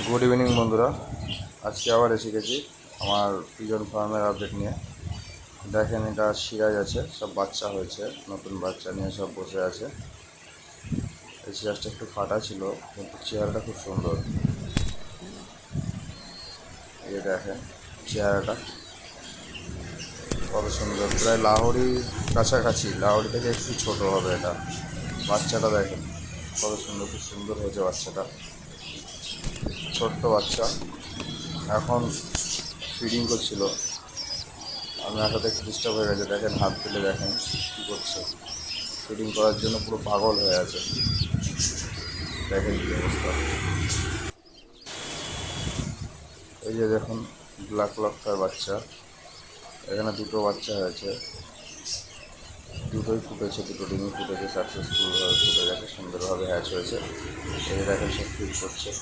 Good evening বন্ধুরা, আজকে আবার এসে গেছি আমার পিজন ফার্মের আপডেট নিয়ে। দেখেন, এটা সিরাজ আছে, সব বাচ্চা হয়েছে, নতুন বাচ্চা নিয়ে সব বসে আছে। এই সিরাজটা একটু ফাটা ছিল, কিন্তু চেহারাটা খুব সুন্দর। এই দেখেন চেহারাটা কত সুন্দর, প্রায় লাহোরি কাছাকাছি, লাহোরি থেকে একটু ছোট হবে এটা। বাচ্চাটা দেখেন কত সুন্দর, খুব সুন্দর হয়েছে বাচ্চাটা, ছোট্ট বাচ্চা। এখন ফিডিং করছিল, আমি আসাতে একটু ডিস্টার্ব হয়ে গেছে। দেখেন হাত তুলে দেখেন কী করছে, ফিডিং করার জন্য পুরো পাগল হয়ে আছে। দেখেন কী অবস্থা। এই যে দেখুন ব্ল্যাক লক্কার বাচ্চা, এখানে দুটো বাচ্চা হয়েছে, দুটোই ফুটেছে, দুটো ডিমই ফুটেছে, সাকসেসফুলভাবে ফুটে গেছে, সুন্দরভাবে হ্যাচ হয়েছে। এই যে দেখেন সব ফিড করছে।